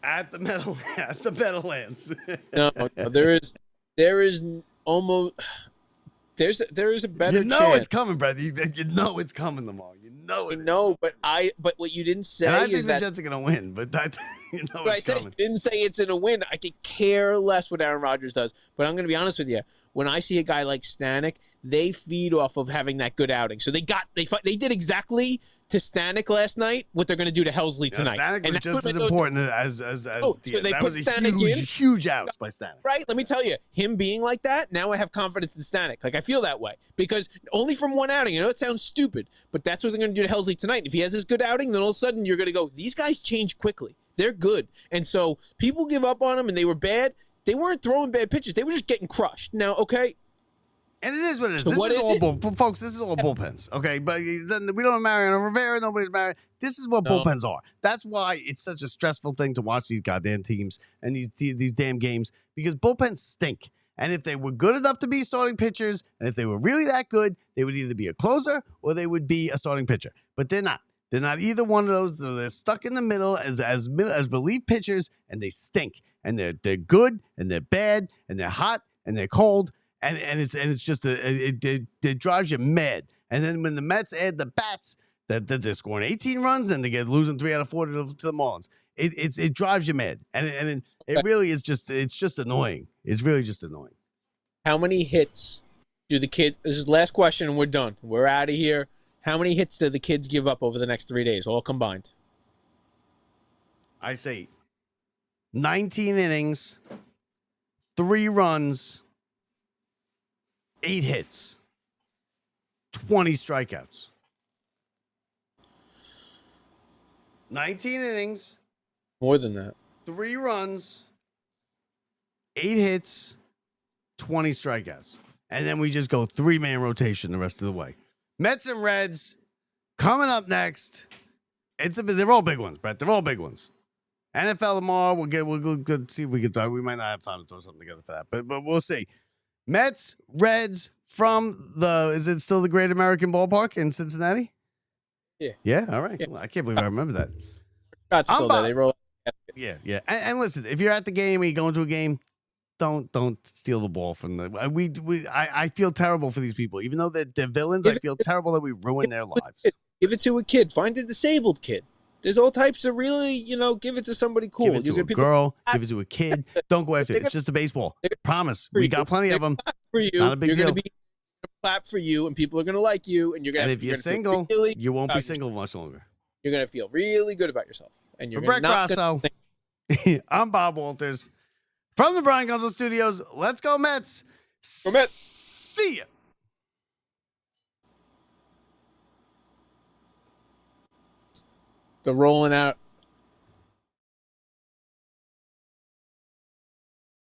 At the Meadowlands. No, there is almost there is a better chance. It's coming, brother. You know it's coming tomorrow. But what you didn't say and I is think the that Jets are going to win, but that it's coming. You didn't say it's in a win. I could care less what Aaron Rodgers does, but I'm going to be honest with you. When I see a guy like Stanek, they feed off of having that good outing. So they did exactly to Stanek last night what they're going to do to Helsley tonight. Stanek was just as important as so they that put was a Stanek huge outs by Stanek. Right? Let me tell you, him being like that, now I have confidence in Stanek. Like, I feel that way because only from one outing. It sounds stupid, but that's what they're going to do to Helsley tonight. If he has this good outing, then all of a sudden you're going to go, these guys change quickly. They're good. And so people give up on them and they were bad. They weren't throwing bad pitches. They were just getting crushed. Now, okay. And it is what it is. So this is all folks. This is all bullpens, okay? But we don't have Mariano Rivera. Nobody's married. This is what bullpens are. That's why it's such a stressful thing to watch these goddamn teams and these damn games, because bullpens stink. And if they were good enough to be starting pitchers, and if they were really that good, they would either be a closer or they would be a starting pitcher. But they're not. They're not either one of those. They're stuck in the middle as relief pitchers, and they stink. And they're good, and they're bad, and they're hot, and they're cold. And it's just it drives you mad. And then when the Mets add the bats, that they're scoring 18 runs and they get losing 3 out of 4 to the Marlins, it drives you mad. And it really is just annoying. It's really just annoying. How many hits do the kids? This is the last question, and we're done. We're out of here. How many hits do the kids give up over the next 3 days, all combined? I say 19 innings, 3 runs. 8 hits, 20 strikeouts. 19 innings. More than that. 3 runs, 8 hits, 20 strikeouts. And then we just go 3-man rotation the rest of the way. Mets and Reds coming up next. They're all big ones, Brett. They're all big ones. NFL tomorrow. We'll go see if we can talk. We might not have time to throw something together for that, but we'll see. Mets, Reds from is it still the Great American Ballpark in Cincinnati? Yeah. Yeah, all right. Yeah. Well, I can't believe I remember that. Not still there. They roll. Yeah. And listen, if you're at the game and you go into a game, don't steal the ball from the. I feel terrible for these people, even though they're villains. I feel terrible that we ruin their lives. Give it to a kid. Find a disabled kid. There's all types of really, give it to somebody cool. Give it to a girl. Give it to a kid. Don't go after it. It's just a baseball. Promise. We got plenty of them. For you. Not a big deal. Clap for you, and people are going to like you, and you're going. And if you're single, you won't be single much longer. You're going to feel really good about yourself, and you're for Brett Grasso. I'm Bob Walters from the Brian Gunzel Studios. Let's go Mets. Go Mets. See ya. The rolling out